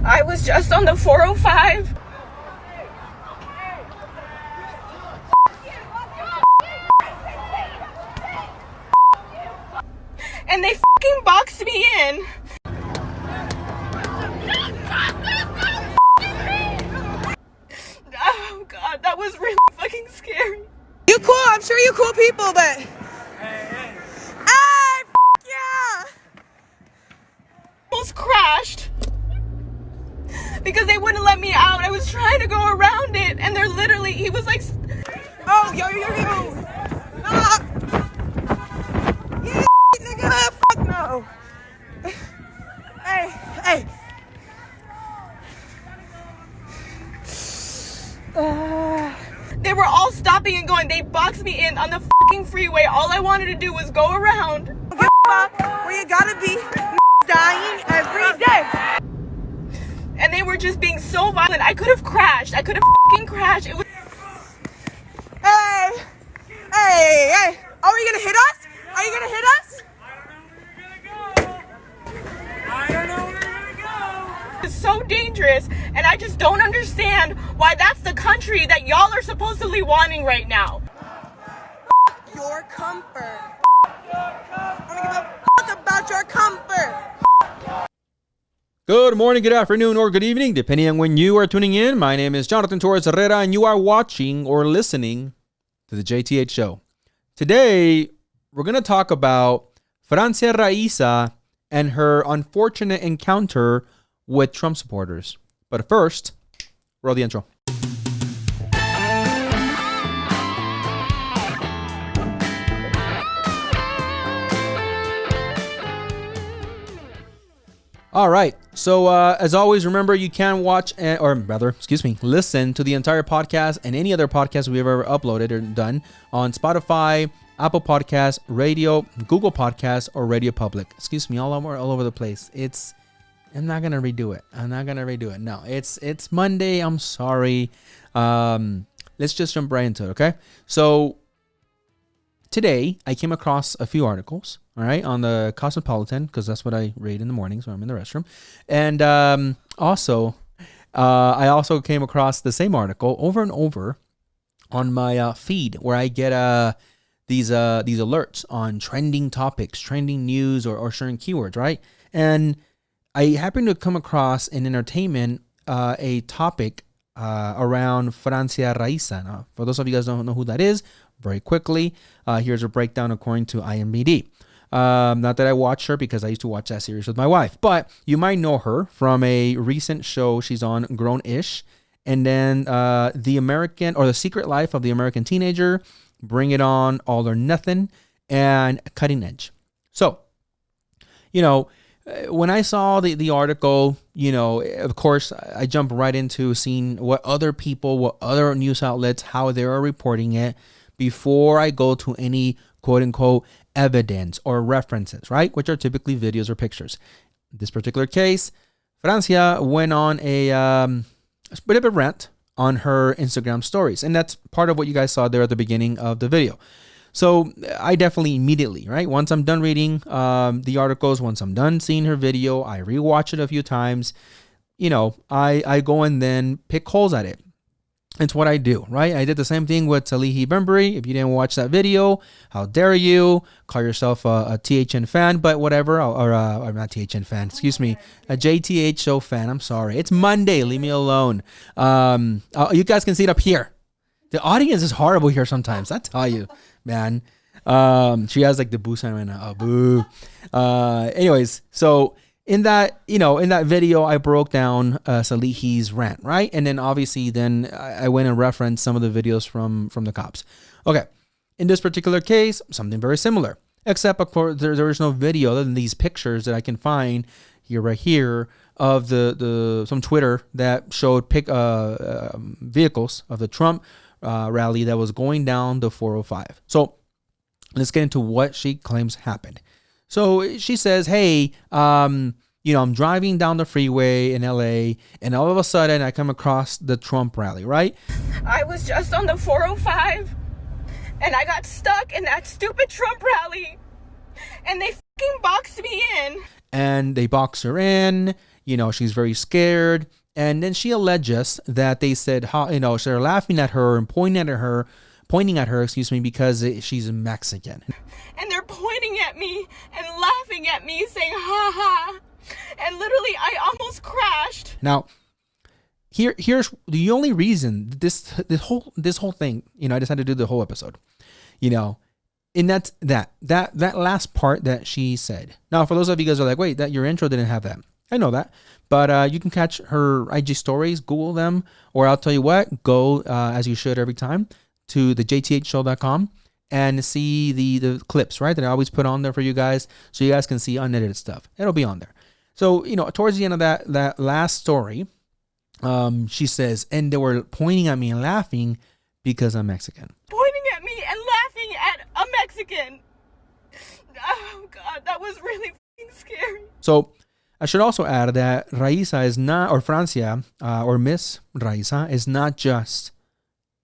I was just on the 405. And they fucking boxed me in. Oh god, that was really fucking scary. You cool, I'm sure you cool people, but hey, yeah. Almost crashed because they wouldn't let me out. I was trying to go around it, and they're literally, he was like, oh, yo. Nah. Yeah, nigga, fuck no. Hey. They were all stopping and going. They boxed me in on the fucking freeway. All I wanted to do was go around. Don't give a fuck where you gotta be. Dying every day. And they were just being so violent. I could have crashed. It was. Hey. Are you gonna hit us? I don't know where we're gonna go. It's so dangerous, and I just don't understand why that's the country that y'all are supposedly wanting right now. Your comfort. I don't give a fuck about your comfort. Good morning, good afternoon, or good evening, depending on when you are tuning in. My name is Jonathan Torres-Herrera, and you are watching or listening to the JTH show. Today, we're going to talk about Francia Raisa and her unfortunate encounter with Trump supporters. But first, roll the intro. All right. So as always, remember you can listen to the entire podcast and any other podcast we've ever uploaded or done on Spotify, Apple Podcasts, Radio, Google Podcasts, or Radio Public. Excuse me, all over the place. I'm not gonna redo it. No, it's Monday. I'm sorry. Let's just jump right into it. Okay. So today I came across a few articles. All right, on the Cosmopolitan, because that's what I read in the mornings when I'm in the restroom. And I also came across the same article over and over on my feed, where I get these alerts on trending topics, trending news, or certain keywords, right? And I happened to come across in entertainment a topic around Francia Raisa. Now, for those of you guys who don't know who that is, very quickly, here's a breakdown according to IMDb. Not that I watch her, because I used to watch that series with my wife, but you might know her from a recent show she's on, Grown-ish, and then The Secret Life of the American Teenager, Bring It On, All or Nothing, and Cutting Edge. So, when I saw the article, of course, I jumped right into seeing what other news outlets, how they are reporting it before I go to any quote-unquote evidence or references, right? Which are typically videos or pictures. In this particular case, Francia went on a bit of a rant on her Instagram stories. And that's part of what you guys saw there at the beginning of the video. So I definitely immediately, right? Once I'm done reading the articles, once I'm done seeing her video, I rewatch it a few times. I go and then pick holes at it. It's what I do, right? I did the same thing with Salihi Bembry. If you didn't watch that video, how dare you call yourself a THN fan, but whatever, or not THN fan, excuse me, a JTH show fan. I'm sorry. It's Monday. Leave me alone. You guys can see it up here. The audience is horrible here sometimes. I tell you, man. She has like the boo sign right now. Oh, boo. Anyways, so in that video, I broke down Salihi's rant, right? And then obviously I went and referenced some of the videos from the cops. Okay. In this particular case, something very similar, except of course there is no video other than these pictures that I can find right here of some Twitter that showed vehicles of the Trump rally that was going down the 405. So let's get into what she claims happened. So she says, hey, I'm driving down the freeway in LA, and all of a sudden I come across the Trump rally, right? I was just on the 405, and I got stuck in that stupid Trump rally, and they fucking boxed me in. And they box her in, she's very scared. And then she alleges that they said, so they're laughing at her and pointing at her, because she's Mexican. And they're pointing at me and laughing at me, saying, ha ha. And literally, I almost crashed. Now, here's the only reason this whole thing, I decided to do the whole episode, and that's that last part that she said. Now, for those of you guys who are like, wait, that your intro didn't have that. I know that, but you can catch her IG stories, Google them, or I'll tell you what, go as you should every time to the jthshow.com and see the clips, right, that I always put on there for you guys, so you guys can see unedited stuff. It'll be on there. So towards the end of that last story, she says, and they were pointing at me and laughing because I'm Mexican. Pointing at me and laughing at a Mexican. Oh God, that was really f***ing scary. So I should also add that Raisa is not, or Francia, or Miss Raisa is not just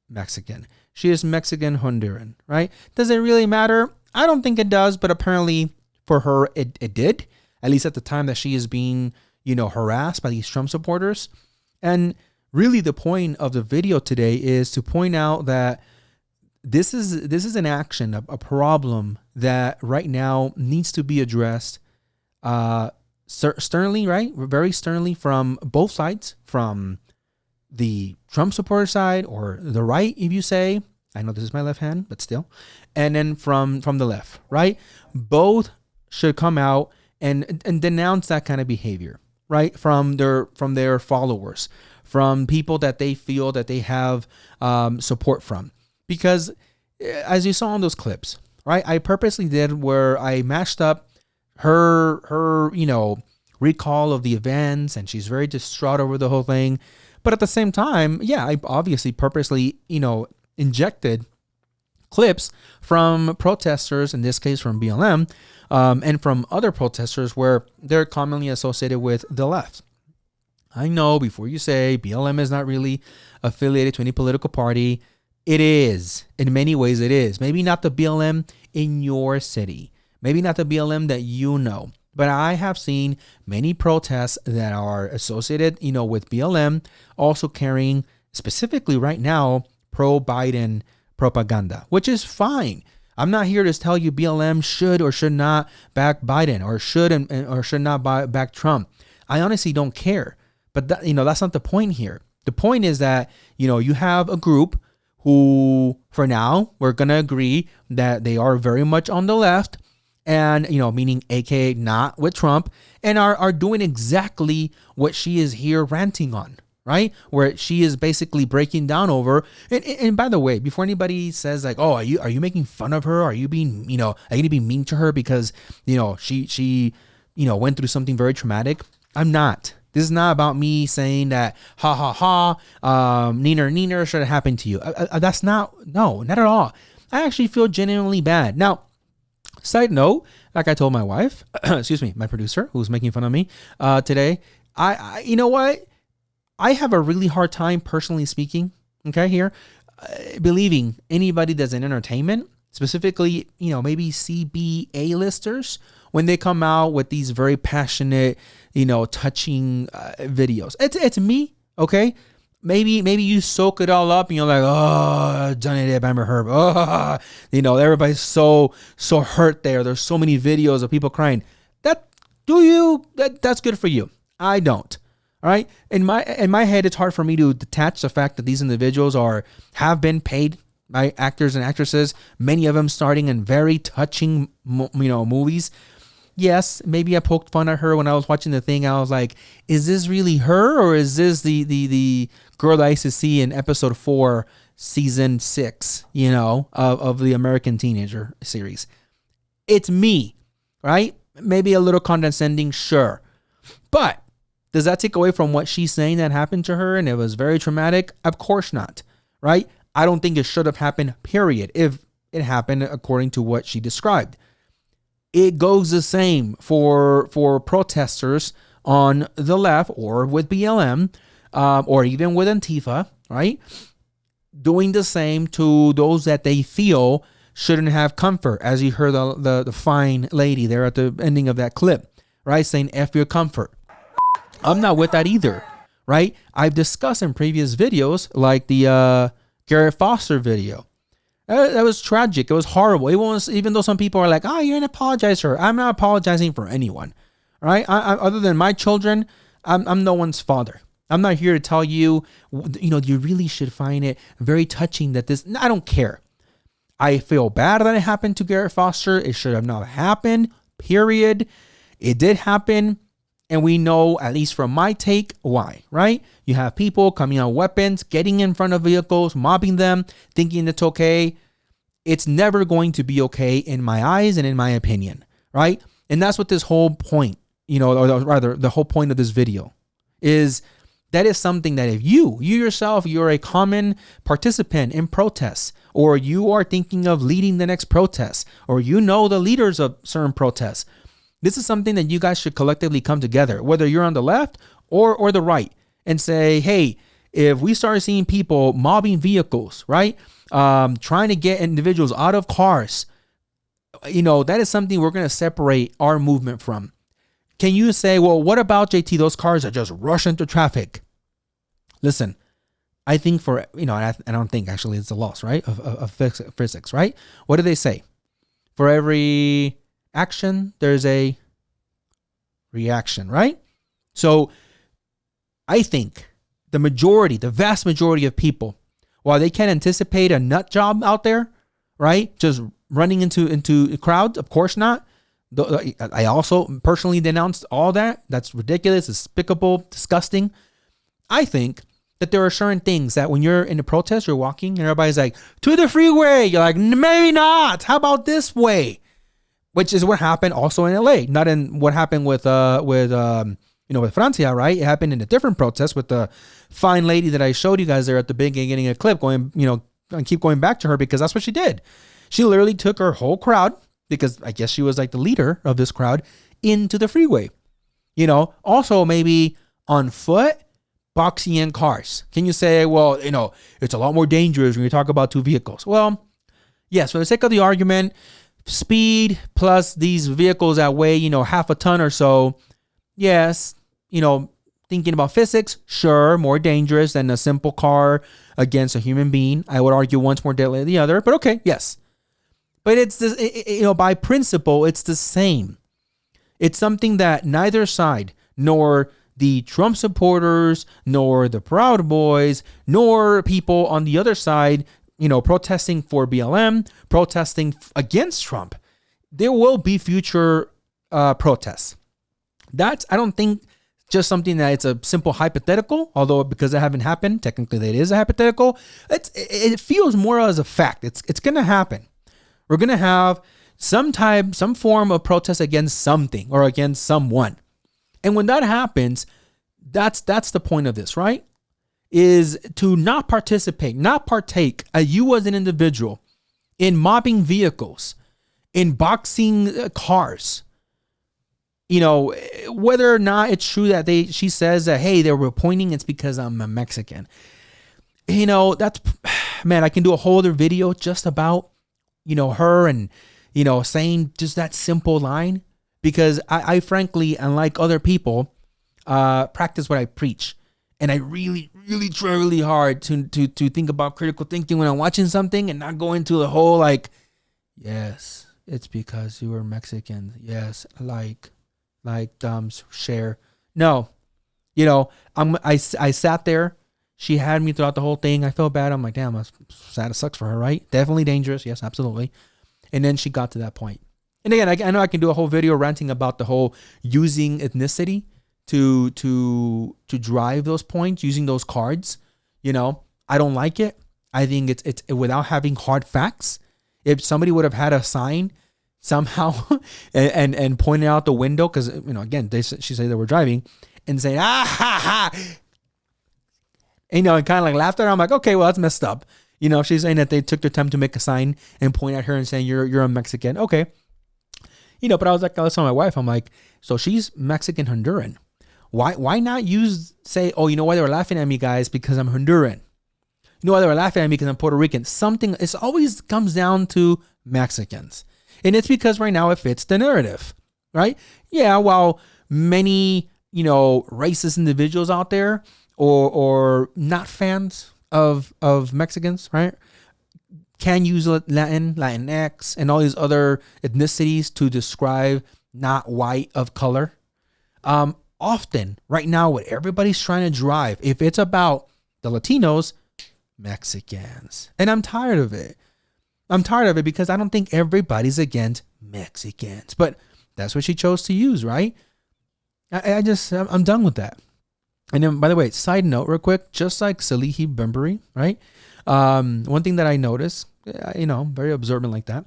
Mexican. She is Mexican Honduran, right? Does it really matter? I don't think it does, but apparently for her, it did. At least at the time that she is being, harassed by these Trump supporters. And really the point of the video today is to point out that this is an action, a problem that right now needs to be addressed sternly, right? Very sternly from both sides, from the Trump supporter side or the right, if you say. I know this is my left hand, but still. And then from the left, right? Both should come out and denounce that kind of behavior, right? From their followers, from people that they feel that they have support from. Because as you saw in those clips, right? I purposely did where I mashed up her recall of the events, and she's very distraught over the whole thing. But at the same time, yeah, I obviously purposely, injected clips from protesters, in this case from BLM, and from other protesters where they're commonly associated with the left. I know, before you say BLM is not really affiliated to any political party, it is. In many ways it is. Maybe not the BLM in your city. Maybe not the BLM that you know. But I have seen many protests that are associated, with BLM, also carrying, specifically right now, pro-Biden propaganda, which is fine. I'm not here to tell you BLM should or should not back Biden or should or should not back Trump. I honestly don't care. But that's not the point here. The point is that, you have a group who, for now, we're going to agree that they are very much on the left, and, meaning AKA not with Trump, and are doing exactly what she is here ranting on, right? Where she is basically breaking down over. And by the way, before anybody says like, oh, are you making fun of her? Are you being, are you going to be mean to her because, she went through something very traumatic? I'm not. This is not about me saying that, ha ha ha, neener should have happened to you. That's not at all. I actually feel genuinely bad. Now, side note, like I told my wife, excuse me, my producer who's making fun of me today, I you know what? I have a really hard time, personally speaking, okay, here, believing anybody that's in entertainment, specifically, maybe CB A-listers, when they come out with these very passionate, touching videos. It's me, okay? Maybe you soak it all up and you're like, oh, Johnny Depp, Amber Heard, oh, everybody's so hurt there. There's so many videos of people crying. That's good for you. I don't. All right. In my head, it's hard for me to detach the fact that these individuals have been paid by actors and actresses, many of them starting in very touching, movies. Yes, maybe I poked fun at her when I was watching the thing. I was like, is this really her, or is this the girl that I used to see in episode 4, season 6, of the American Teenager series? It's me, right? Maybe a little condescending, sure. But does that take away from what she's saying that happened to her and it was very traumatic? Of course not, right? I don't think it should have happened, period, if it happened according to what she described. It goes the same for protesters on the left or with BLM or even with Antifa, right? Doing the same to those that they feel shouldn't have comfort, as you heard the fine lady there at the ending of that clip, right? Saying F your comfort. I'm not with that either, right? I've discussed in previous videos, like the Garrett Foster video. That was tragic. It was horrible. It was, even though some people are like, "Oh, you're an apologizer." I'm not apologizing for anyone, right? Other than my children, I'm no one's father. I'm not here to tell you, you really should find it very touching that this. I don't care. I feel bad that it happened to Garrett Foster. It should have not happened. Period. It did happen. And we know, at least from my take, why, right? You have people coming out with weapons, getting in front of vehicles, mobbing them, thinking it's okay. It's never going to be okay in my eyes and in my opinion, right? And that's what this whole point, or rather the whole point of this video is. That is something that if you yourself, you're a common participant in protests, or you are thinking of leading the next protest, or the leaders of certain protests, this is something that you guys should collectively come together, whether you're on the left or the right, and say, hey, if we start seeing people mobbing vehicles, right, trying to get individuals out of cars, that is something we're going to separate our movement from. Can you say, well, what about JT? Those cars are just rush into traffic. Listen, I think I don't think actually it's a loss, right? Of physics, right? What do they say? For every action, there's a reaction, right? So I think the vast majority of people, while they can't anticipate a nut job out there, right? Just running into crowds, of course not. I also personally denounced all that. That's ridiculous, despicable, disgusting. I think that there are certain things that when you're in a protest, you're walking and everybody's like, to the freeway. You're like, maybe not. How about this way? Which is what happened also in LA. Not in what happened with Francia, right? It happened in a different protest with the fine lady that I showed you guys there at the beginning of the clip, and keep going back to her because that's what she did. She literally took her whole crowd, because I guess she was like the leader of this crowd, into the freeway. Also maybe on foot, boxing in cars. Can you say, well, it's a lot more dangerous when you talk about two vehicles? Well, yes, for the sake of the argument, speed plus these vehicles that weigh, half a ton or so. Yes, thinking about physics, sure, more dangerous than a simple car against a human being. I would argue one's more deadly than the other, but okay, yes. But it's this, by principle, it's the same. It's something that neither side, nor the Trump supporters, nor the Proud Boys, nor people on the other side, protesting for BLM, protesting against Trump, there will be future protests. That's, I don't think, just something that it's a simple hypothetical, although because it haven't happened, technically it is a hypothetical. It feels more as a fact. It's going to happen. We're going to have some form of protest against something or against someone. And when that happens, that's the point of this, right? Is to not partake, you as an individual, in mobbing vehicles, in boxing cars. Whether or not it's true that she says that, hey, they were pointing, it's because I'm a Mexican. That's, man, I can do a whole other video just about, her and, saying just that simple line, because I frankly, unlike other people, practice what I preach. And I really, really try really hard to think about critical thinking when I'm watching something and not go into the whole, like, yes, it's because you were Mexican. Yes. Like share. No, I sat there. She had me throughout the whole thing. I felt bad. I'm like, damn, that's sad. It sucks for her, right? Definitely dangerous. Yes, absolutely. And then she got to that point. And again, I know I can do a whole video ranting about the whole using ethnicity to drive those points, using those cards. I don't like it. I think it's without having hard facts. If somebody would have had a sign somehow and pointed out the window, because again, she said they were driving, and saying ha ha, and kind of like laughed at her. I'm like, okay, well, that's messed up. She's saying that they took their time to make a sign and point at her and saying you're a Mexican. Okay. But I was like, I was telling my wife, I'm like, so she's Mexican Honduran. Why not say, oh, you know why they were laughing at me, guys? Because I'm Honduran. You know why they were laughing at me? Because I'm Puerto Rican. It always comes down to Mexicans. And it's because right now it fits the narrative, right? Yeah, while many racist individuals out there or not fans of Mexicans, right, can use Latin, Latinx, and all these other ethnicities to describe not white of color. Often right now, what everybody's trying to drive, if it's about the Latinos, Mexicans. And I'm tired of it. I'm tired of it because I don't think everybody's against Mexicans. But that's what she chose to use, right? I'm done with that. And then, by the way, side note real quick, just like Salihi Bembury, right? One thing that I noticed, very observant like that.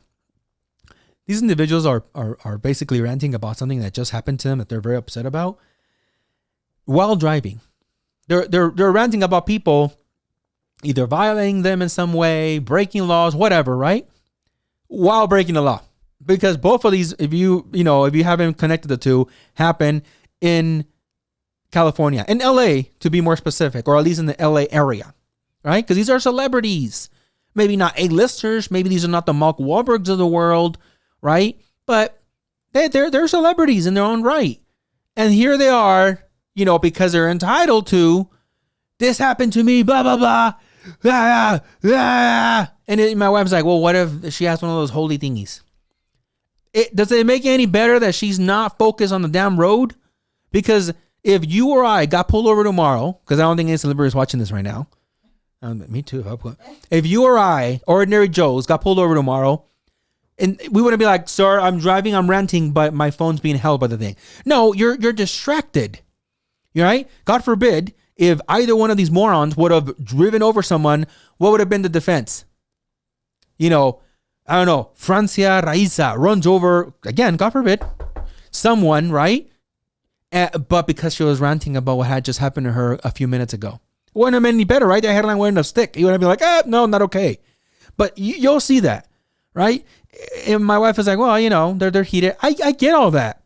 These individuals are basically ranting about something that just happened to them that they're very upset about while driving. They're ranting about people either violating them in some way, breaking laws, whatever, right? While breaking the law. Because both of these, if you haven't connected the two, happen in California, in LA to be more specific, or at least in the LA area, right? Because these are celebrities. Maybe not A-listers. Maybe these are not the Mark Wahlbergs of the world, right? But they're celebrities in their own right. And here they are, because they're entitled to, this happened to me, blah, blah, blah. And my wife's like, well, what if she has one of those holy thingies? Does it make it any better that she's not focused on the damn road? Because if you or I got pulled over tomorrow, because I don't think any celebrity is watching this right now. Me too. If you or I, ordinary Joes, got pulled over tomorrow, and we wouldn't be like, sir, I'm driving, I'm ranting, but my phone's being held by the thing. No, you're distracted. You're right? God forbid, if either one of these morons would have driven over someone, what would have been the defense? I don't know, Francia Raisa runs over, again, God forbid, someone, right? But because she was ranting about what had just happened to her a few minutes ago. It wouldn't have been any better, right? The headline wouldn't have stick. You would have been like, no, not okay. But you'll see that, right? And my wife is like, well, they're heated. I get all that.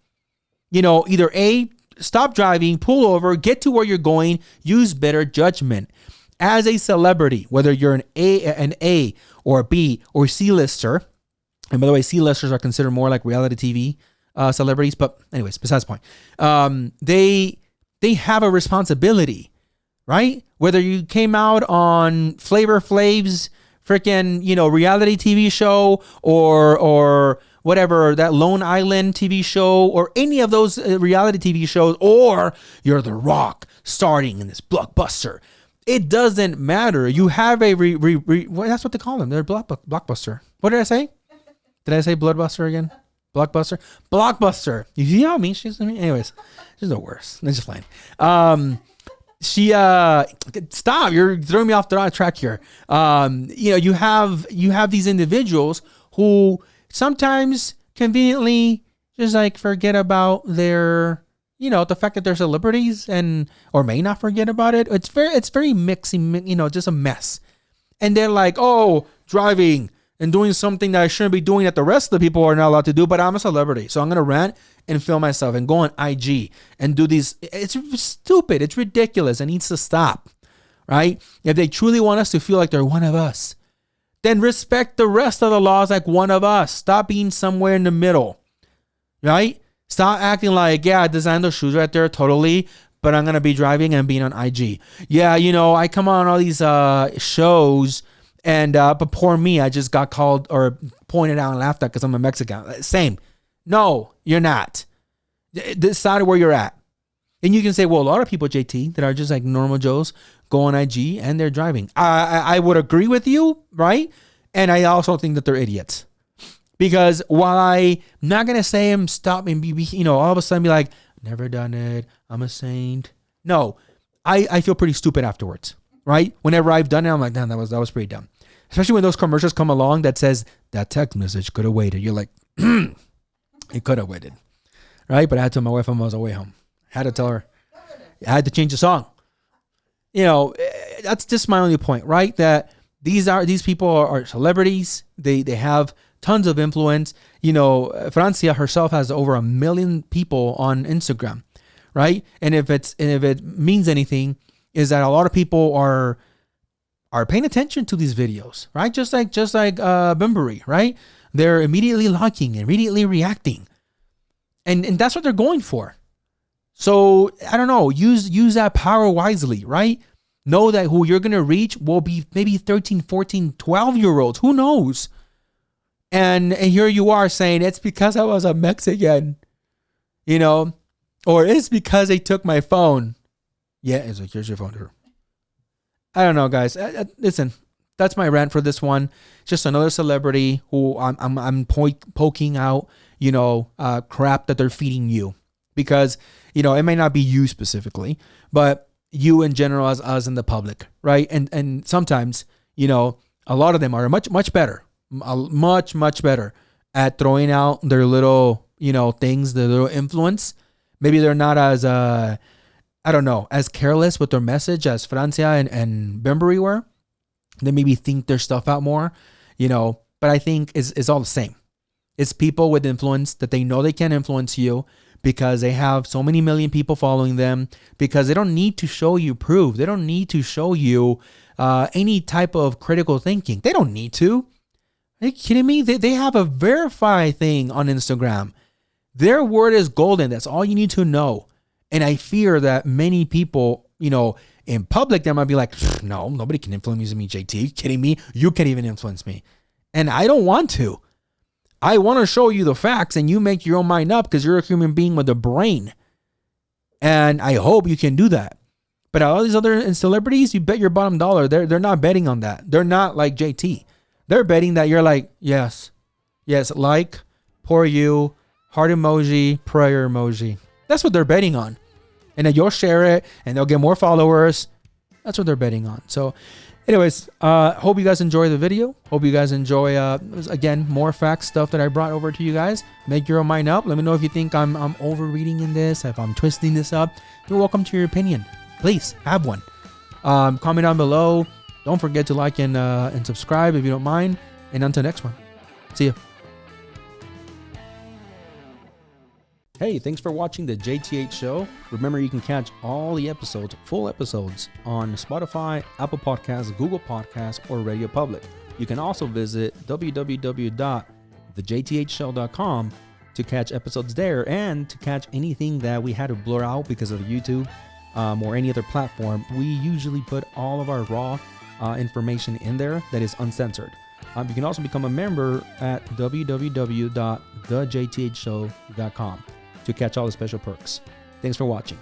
Either A, stop driving, pull over, get to where you're going, use better judgment. As a celebrity, whether you're an A or a B or C-lister, and by the way, C-listers are considered more like reality TV celebrities, but anyways, besides the point, they have a responsibility, right? Whether you came out on Flavor Flav's freaking, reality TV show or whatever, that Lone Island TV show or any of those reality TV shows, or you're The Rock starting in this blockbuster. It doesn't matter. You have a that's what they call them. They're blockbuster. What did I say? Did I say bloodbuster again? Blockbuster? Blockbuster. You see how mean she is to me? Anyways, she's the worst. It's just fine. Stop. You're throwing me off the track here. You have these individuals who sometimes conveniently just like forget about their, the fact that they're celebrities or may not forget about it. It's very mixy, just a mess. And they're like, oh, driving and doing something that I shouldn't be doing that the rest of the people are not allowed to do, but I'm a celebrity. So I'm going to rant and film myself and go on IG and do these. It's stupid. It's ridiculous. It needs to stop, right? If they truly want us to feel like they're one of us, then respect the rest of the laws like one of us. Stop being somewhere in the middle, right? Stop acting like, yeah, I designed those shoes right there, totally, but I'm going to be driving and being on IG. Yeah, I come on all these shows, and but poor me, I just got called or pointed out and laughed at because I'm a Mexican. Same. No, you're not. Decide where you're at. And you can say, well, a lot of people, JT, that are just like normal Joes go on IG and they're driving. I would agree with you, right? And I also think that they're idiots. Because while I'm not going to say him stop and be, all of a sudden be like, never done it, I'm a saint. No, I feel pretty stupid afterwards, right? Whenever I've done it, I'm like, damn, that was pretty dumb. Especially when those commercials come along that says, that text message could have waited. You're like, it could have waited, right? But I had to tell my wife on my way home. I had to tell her. I had to change the song. That's just my only point, right? That these people are celebrities. They have tons of influence. Francia herself has over 1 million people on Instagram, right? And if it means anything, is that a lot of people are paying attention to these videos, right? Just like Bimbury, right? They're immediately liking, immediately reacting, and that's what they're going for. So I don't know, use that power wisely, right? Know that who you're going to reach will be maybe 13, 14, 12-year-olds. Who knows? And here you are saying it's because I was a Mexican, you know, or it's because they took my phone. Yeah, it's like, here's your phone here. I don't know, guys. Listen, that's my rant for this one. Just another celebrity who I'm poking out, you know, crap that they're feeding you, because, you know, it may not be you specifically, but you in general as us in the public, right? And sometimes, you know, a lot of them are much better at throwing out their little, you know, things, their little influence. Maybe they're not as I don't know, as careless with their message as Francia and Bembury were. They maybe think their stuff out more, you know, but I think it's all the same. It's people with influence that they know they can influence you because they have so many million people following them, because they don't need to show you proof. They don't need to show you any type of critical thinking. They don't need to. Are you kidding me? They have a verify thing on Instagram. Their word is golden. That's all you need to know. And I fear that many people, you know, in public, they might be like, no, nobody can influence me, JT. Are you kidding me? You can't even influence me. And I don't want to. I want to show you the facts and you make your own mind up because you're a human being with a brain. And I hope you can do that. But all these other celebrities, you bet your bottom dollar, they're not betting on that. They're not like JT. They're betting that you're like, yes, like, poor you, heart emoji, prayer emoji. That's what they're betting on. And then you'll share it and they'll get more followers. That's what they're betting on. So anyways, hope you guys enjoy the video. Hope you guys enjoy, again, more facts, stuff that I brought over to you guys. Make your own mind up. Let me know if you think I'm overreading in this, if I'm twisting this up. You're welcome to your opinion. Please have one. Comment down below. Don't forget to like and subscribe if you don't mind. And until next one. See ya. Hey, thanks for watching the JTH show. Remember, you can catch all the episodes, full episodes, on Spotify, Apple Podcasts, Google Podcasts, or Radio Public. You can also visit www.thejthshow.com to catch episodes there and to catch anything that we had to blur out because of YouTube or any other platform. We usually put all of our raw information in there that is uncensored. You can also become a member at www.thejthshow.com to catch all the special perks. Thanks for watching.